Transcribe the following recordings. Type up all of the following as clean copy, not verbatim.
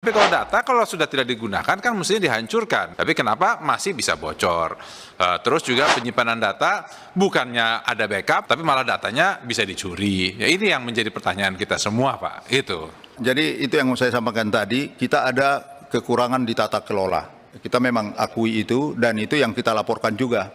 Tapi kalau data kalau sudah tidak digunakan kan mestinya dihancurkan. Tapi kenapa masih bisa bocor? Terus juga penyimpanan data bukannya ada backup, tapi malah datanya bisa dicuri. Ya ini yang menjadi pertanyaan kita semua, Pak. Itu. Jadi itu yang saya sampaikan tadi, kita ada kekurangan di tata kelola. Kita memang akui itu dan itu yang kita laporkan juga.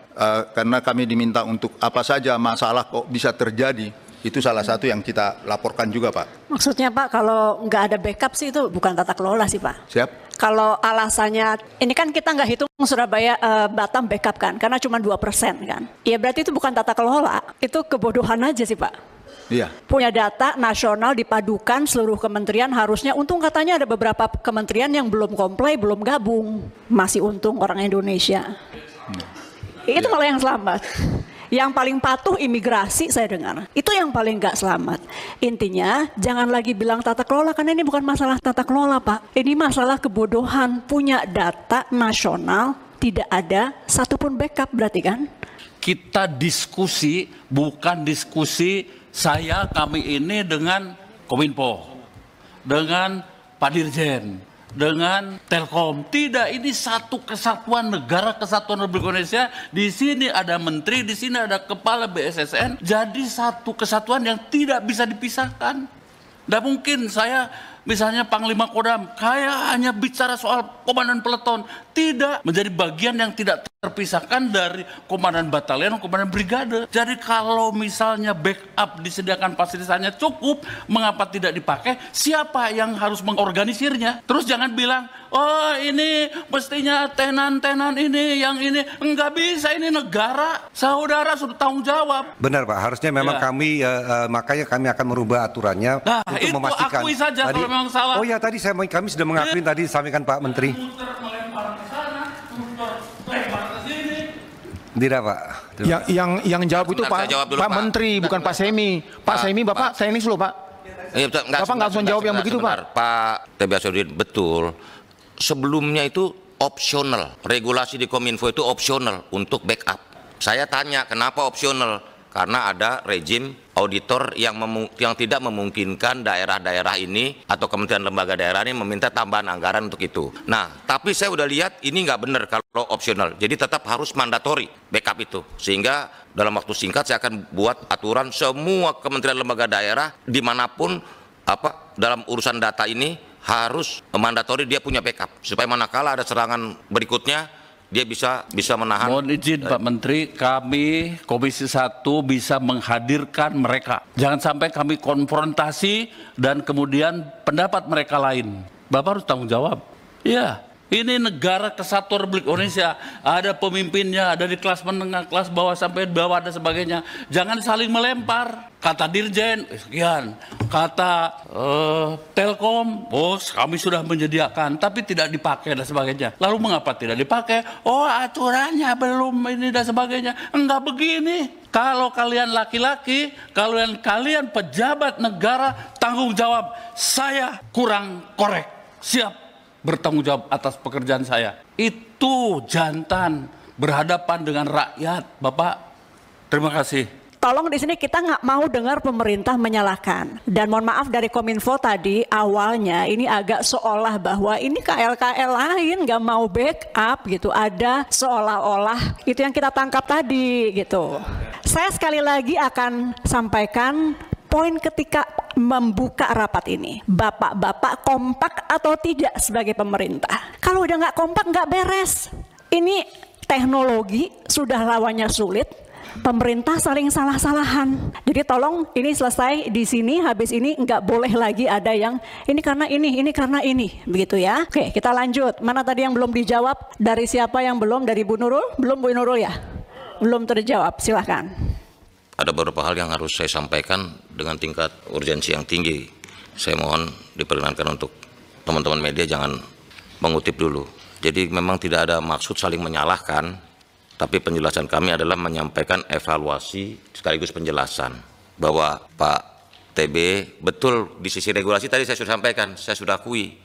Karena kami diminta untuk apa saja masalah kok bisa terjadi. Itu salah satu yang kita laporkan juga, Pak. Maksudnya, Pak, kalau nggak ada backup sih itu bukan tata kelola sih, Pak. Siap. Kalau alasannya, ini kan kita nggak hitung Surabaya Batam backup kan, karena cuma 2% kan. Ya berarti itu bukan tata kelola, itu kebodohan aja sih, Pak. Iya. Punya data nasional dipadukan seluruh kementerian harusnya, untung katanya ada beberapa kementerian yang belum comply, belum gabung. Masih untung orang Indonesia. Itu malah yang selamat. Yang paling patuh imigrasi saya dengar. Itu yang paling nggak selamat. Intinya jangan lagi bilang tata kelola karena ini bukan masalah tata kelola, Pak. Ini masalah kebodohan. Punya data nasional tidak ada satupun backup berarti kan? Kita diskusi bukan diskusi kami ini dengan Kominfo, dengan Pak Dirjen, dengan Telkom. Tidak, ini satu kesatuan negara, kesatuan Republik Indonesia. Di sini ada menteri, di sini ada kepala BSSN. Jadi satu kesatuan yang tidak bisa dipisahkan. Tidak mungkin saya misalnya Panglima Kodam, kayak hanya bicara soal komandan peleton. Tidak, menjadi bagian yang tidak terpisahkan dari komandan batalion, komandan brigade. Jadi kalau misalnya backup disediakan fasilitasnya cukup, mengapa tidak dipakai? Siapa yang harus mengorganisirnya? Terus jangan bilang, oh ini mestinya tenan-tenan ini, yang ini. Enggak bisa, ini negara. Saudara sudah tanggung jawab. Benar, Pak, harusnya memang kami, makanya kami akan merubah aturannya untuk itu memastikan. Akui saja tadi, kalau memang salah. Oh ya, tadi kami sudah mengakui tadi disampaikan Pak Menteri. Tidak, Pak. Yang jawab itu Sebentar, Pak Menteri, bukan Pak Semi. Pak Semi, Bapak teknis loh, Pak. Bapak nggak langsung jawab yang begitu, Pak. Pak TB Asodin, betul. Sebelumnya itu opsional. Regulasi di Kominfo itu opsional untuk backup. Saya tanya, kenapa opsional? Karena ada rejim auditor yang tidak memungkinkan daerah-daerah ini atau kementerian lembaga daerah ini meminta tambahan anggaran untuk itu. Nah, tapi saya udah lihat ini nggak benar kalau opsional. Jadi tetap harus mandatori backup itu. Sehingga dalam waktu singkat saya akan buat aturan semua kementerian lembaga daerah dimanapun dalam urusan data ini harus mandatori dia punya backup. Supaya manakala ada serangan berikutnya dia bisa menahan. Mohon izin Pak Menteri, kami Komisi 1 bisa menghadirkan mereka. Jangan sampai kami konfrontasi dan kemudian pendapat mereka lain. Bapak harus tanggung jawab. Iya, ini negara kesatuan Republik Indonesia. Ada pemimpinnya, ada di kelas menengah, kelas bawah sampai bawah dan sebagainya. Jangan saling melempar. Kata Dirjen, sekian. Kata Telkom, kami sudah menyediakan, tapi tidak dipakai dan sebagainya. Lalu mengapa tidak dipakai? Oh, aturannya belum ini dan sebagainya. Enggak begini. Kalau kalian laki-laki, kalian pejabat negara, tanggung jawab. Saya kurang korek. Siap bertanggung jawab atas pekerjaan saya. Itu jantan berhadapan dengan rakyat, Bapak. Terima kasih. Tolong di sini kita nggak mau dengar pemerintah menyalahkan. Dan mohon maaf dari Kominfo tadi awalnya ini agak seolah bahwa ini KL-KL lain nggak mau backup gitu. Ada seolah-olah itu yang kita tangkap tadi gitu. Saya sekali lagi akan sampaikan poin ketika membuka rapat ini. Bapak-bapak kompak atau tidak sebagai pemerintah? Kalau udah nggak kompak nggak beres. Ini teknologi sudah lawannya sulit. Pemerintah saling salah-salahan. Jadi tolong ini selesai di sini, habis ini nggak boleh lagi ada yang ini karena ini, begitu ya. Oke, kita lanjut. Mana tadi yang belum dijawab? Dari siapa yang belum? Dari Bu Nurul? Belum Bu Nurul ya? Belum terjawab, silahkan. Ada beberapa hal yang harus saya sampaikan dengan tingkat urgensi yang tinggi. Saya mohon diperkenankan untuk teman-teman media jangan mengutip dulu. Jadi memang tidak ada maksud saling menyalahkan. Tapi penjelasan kami adalah menyampaikan evaluasi sekaligus penjelasan bahwa Pak TB betul di sisi regulasi tadi saya sudah sampaikan, saya sudah akui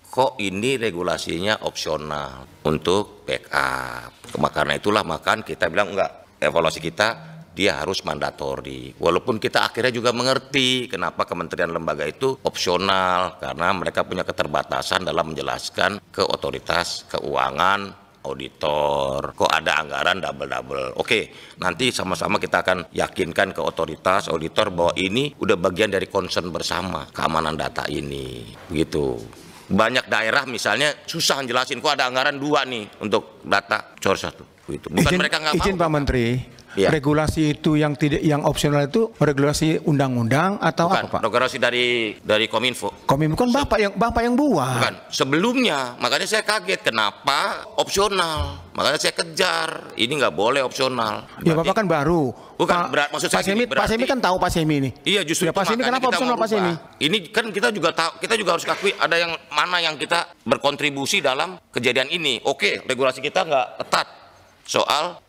kok ini regulasinya opsional untuk backup. Karena itulah maka kita bilang enggak, evaluasi kita dia harus mandatori. Walaupun kita akhirnya juga mengerti kenapa kementerian lembaga itu opsional, karena mereka punya keterbatasan dalam menjelaskan ke otoritas keuangan, auditor, kok ada anggaran double-double. Oke, nanti sama-sama kita akan yakinkan ke otoritas, auditor bahwa ini udah bagian dari concern bersama, keamanan data ini. Begitu. Banyak daerah misalnya susah jelasin, kok ada anggaran 2 nih untuk data, cor 1. Gitu. Bukan mereka nggak mau. Izin Pak Menteri, ya. Regulasi itu yang tidak, yang opsional itu regulasi undang-undang atau bukan, apa Pak? Regulasi dari Kominfo. Kominfo kan Bapak yang buat. Bukan, sebelumnya, makanya saya kaget kenapa opsional. Makanya saya kejar, ini nggak boleh opsional. Ya Bapak kan baru. Bukan, maksud saya Pak Semi kan tahu Pak Semi ini. Iya, justru ya, Pak Semi kenapa opsional Pak Semi? Ini kan kita juga tahu, kita juga harus akui ada yang mana yang kita berkontribusi dalam kejadian ini. Oke, regulasi kita nggak ketat soal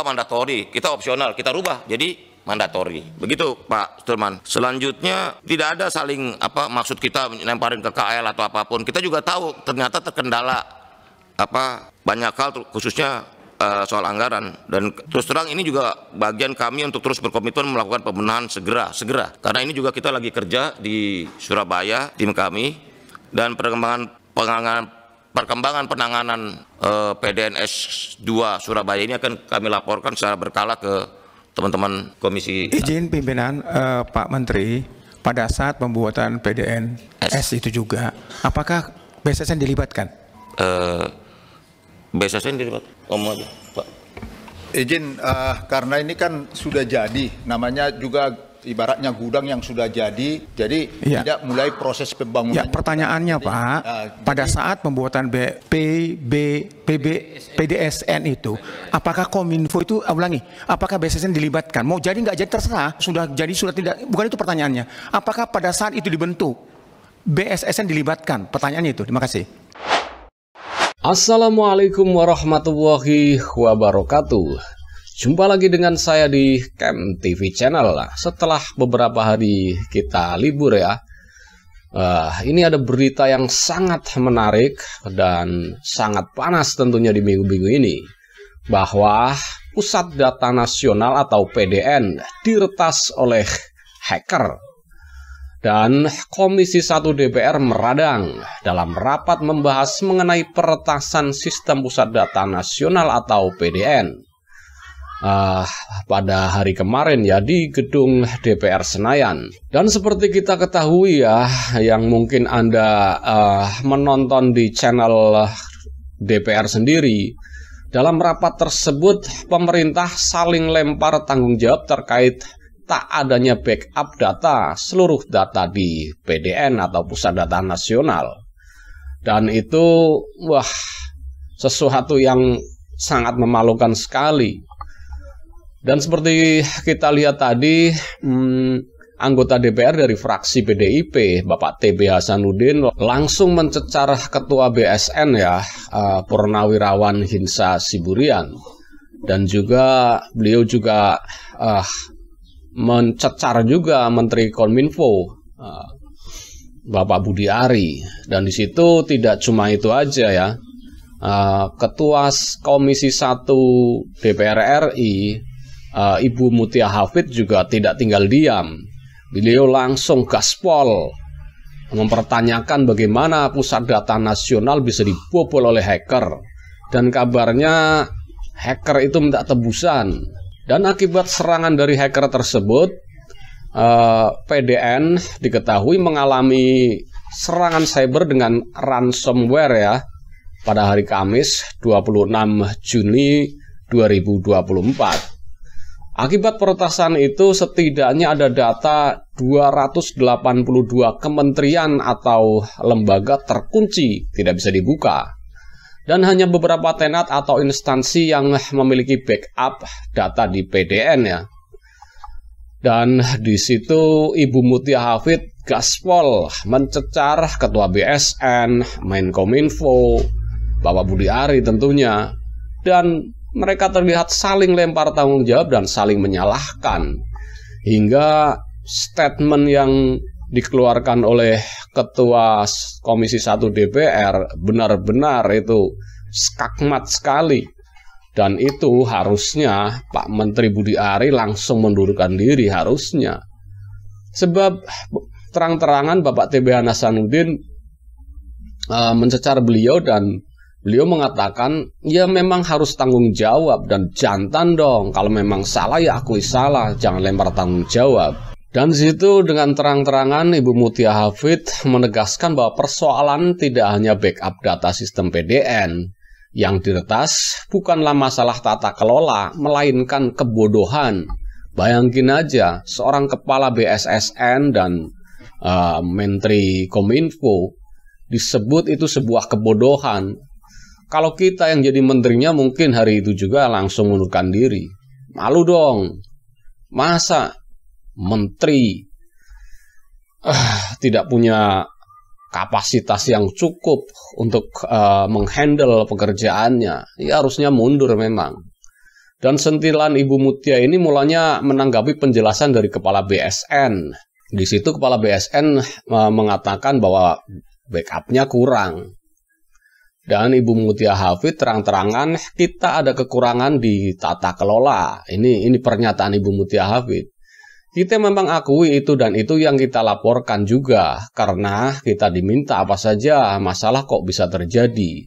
mandatori, kita opsional, kita rubah jadi mandatori. Begitu Pak Sulman. Selanjutnya tidak ada saling maksud kita lemparin ke KL atau apapun. Kita juga tahu ternyata terkendala banyak hal, khususnya soal anggaran, dan terus terang ini juga bagian kami untuk terus berkomitmen melakukan pembenahan segera karena ini juga kita lagi kerja di Surabaya, tim kami, dan perkembangan penanganan PDNS 2 Surabaya ini akan kami laporkan secara berkala ke teman-teman komisi. Izin pimpinan Pak Menteri, pada saat pembuatan PDNS itu juga, apakah BSSN dilibatkan? BSSN dilibatkan, ngomong aja Pak. Izin, karena ini kan sudah jadi, namanya juga ibaratnya gudang yang sudah jadi ya. Tidak mulai proses pembangunan. Ya, pertanyaannya Pak, pada saat pembuatan PDSN itu, apakah Kominfo itu, apakah BSSN dilibatkan? Mau jadi nggak jadi terserah, sudah jadi sudah tidak, bukan itu pertanyaannya. Apakah pada saat itu dibentuk BSSN dilibatkan? Pertanyaannya itu. Terima kasih. Assalamualaikum warahmatullahi wabarakatuh. Jumpa lagi dengan saya di Camp TV Channel. Setelah beberapa hari kita libur ya, ini ada berita yang sangat menarik dan sangat panas tentunya di minggu-minggu ini, bahwa Pusat Data Nasional atau PDN diretas oleh hacker. Dan Komisi 1 DPR meradang dalam rapat membahas mengenai peretasan sistem Pusat Data Nasional atau PDN. Pada hari kemarin ya di gedung DPR Senayan. Dan seperti kita ketahui ya, yang mungkin Anda menonton di channel DPR sendiri, dalam rapat tersebut pemerintah saling lempar tanggung jawab terkait tak adanya backup data seluruh data di PDN atau Pusat Data Nasional. Dan itu sesuatu yang sangat memalukan sekali. Dan seperti kita lihat tadi, anggota DPR dari fraksi PDIP, Bapak TB Hasanuddin, langsung mencecar Ketua BSN ya, Purnawirawan Hinsa Siburian. Dan juga beliau juga mencecar juga Menteri Kominfo, Bapak Budi Ari. Dan di situ tidak cuma itu aja ya. Ketua Komisi 1 DPR RI, Ibu Mutia Hafid juga tidak tinggal diam. Beliau langsung gaspol mempertanyakan bagaimana Pusat Data Nasional bisa dibobol oleh hacker. Dan kabarnya hacker itu minta tebusan. Dan akibat serangan dari hacker tersebut, PDN diketahui mengalami serangan cyber dengan ransomware ya, pada hari Kamis 26 Juni 2024. Akibat peretasan itu setidaknya ada data 282 kementerian atau lembaga terkunci, tidak bisa dibuka. Dan hanya beberapa tenet atau instansi yang memiliki backup data di PDN ya. Dan di situ Ibu Mutia Hafid gaspol mencecar Ketua BSN, Menkominfo, Bapak Budi Ari tentunya. Dan mereka terlihat saling lempar tanggung jawab dan saling menyalahkan. Hingga statement yang dikeluarkan oleh Ketua Komisi 1 DPR benar-benar itu skakmat sekali. Dan itu harusnya Pak Menteri Budi Ari langsung mundurkan diri harusnya. Sebab terang-terangan Bapak TB Hasanuddin mencecar beliau dan beliau mengatakan ya memang harus tanggung jawab dan jantan dong. Kalau memang salah ya akui salah, jangan lempar tanggung jawab. Dan di situ dengan terang-terangan Ibu Mutia Hafid menegaskan bahwa persoalan tidak hanya backup data sistem PDN. Yang diretas bukanlah masalah tata kelola, melainkan kebodohan. Bayangin aja, seorang kepala BSSN dan Menteri Kominfo disebut itu sebuah kebodohan. Kalau kita yang jadi menterinya mungkin hari itu juga langsung mengundurkan diri. Malu dong. Masa menteri tidak punya kapasitas yang cukup untuk menghandle pekerjaannya, ya harusnya mundur memang. Dan sentilan Ibu Mutia ini mulanya menanggapi penjelasan dari Kepala BSN. Di situ Kepala BSN mengatakan bahwa backupnya kurang. Dan Ibu Mutia Hafid terang-terangan kita ada kekurangan di tata kelola. Ini pernyataan Ibu Mutia Hafid. Kita memang akui itu dan itu yang kita laporkan juga karena kita diminta apa saja masalah kok bisa terjadi.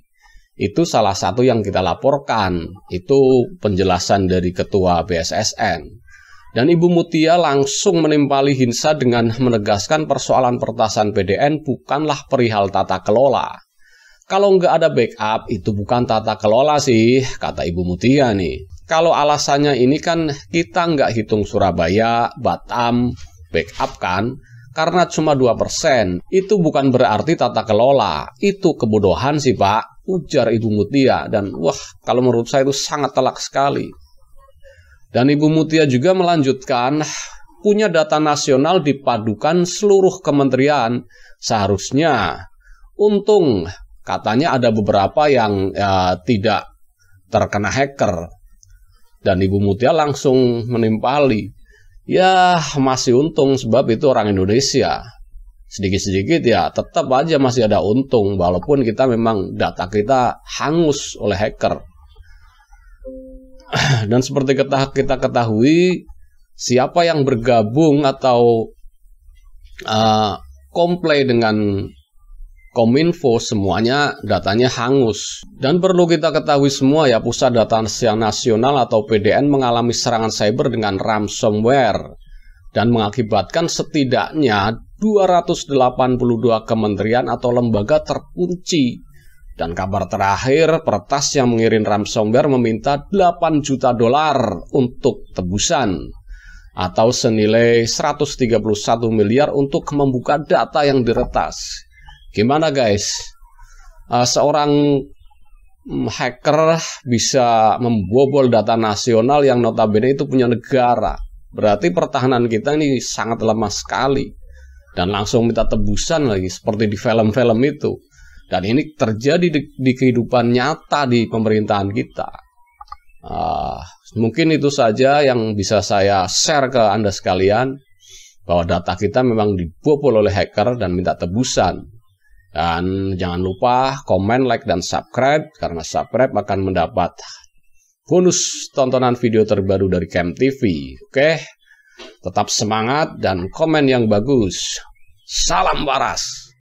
Itu salah satu yang kita laporkan. Itu penjelasan dari Ketua BSSN. Dan Ibu Mutia langsung menimpali Hinsa dengan menegaskan persoalan pertasan PDN bukanlah perihal tata kelola. Kalau nggak ada backup itu bukan tata kelola sih, kata Ibu Mutia nih. Kalau alasannya ini kan kita nggak hitung Surabaya, Batam, backup kan, karena cuma 2%. Itu bukan berarti tata kelola, itu kebodohan sih Pak, ujar Ibu Mutia. Dan wah, kalau menurut saya itu sangat telak sekali. Dan Ibu Mutia juga melanjutkan, punya data nasional dipadukan seluruh kementerian. Seharusnya, untung katanya ada beberapa yang tidak terkena hacker. Dan Ibu Mutia langsung menimpali. Ya masih untung sebab itu orang Indonesia. Sedikit-sedikit ya tetap aja masih ada untung. Walaupun kita memang data kita hangus oleh hacker. Dan seperti kita ketahui, siapa yang bergabung atau komplain dengan Kominfo semuanya datanya hangus. Dan perlu kita ketahui semua ya, Pusat Data Nasional atau PDN mengalami serangan cyber dengan ransomware dan mengakibatkan setidaknya 282 kementerian atau lembaga terkunci. Dan kabar terakhir, peretas yang mengirim ransomware meminta $8 juta untuk tebusan atau senilai 131 miliar untuk membuka data yang diretas. Gimana guys? Seorang hacker bisa membobol data nasional yang notabene itu punya negara. Berarti pertahanan kita ini sangat lemah sekali. Dan langsung minta tebusan lagi seperti di film-film itu. Dan ini terjadi di kehidupan nyata di pemerintahan kita. Mungkin itu saja yang bisa saya share ke Anda sekalian. Bahwa data kita memang dibobol oleh hacker dan minta tebusan. Dan jangan lupa komen, like, dan subscribe. Karena subscribe akan mendapat bonus tontonan video terbaru dari Kem TV. Oke, tetap semangat dan komen yang bagus. Salam waras.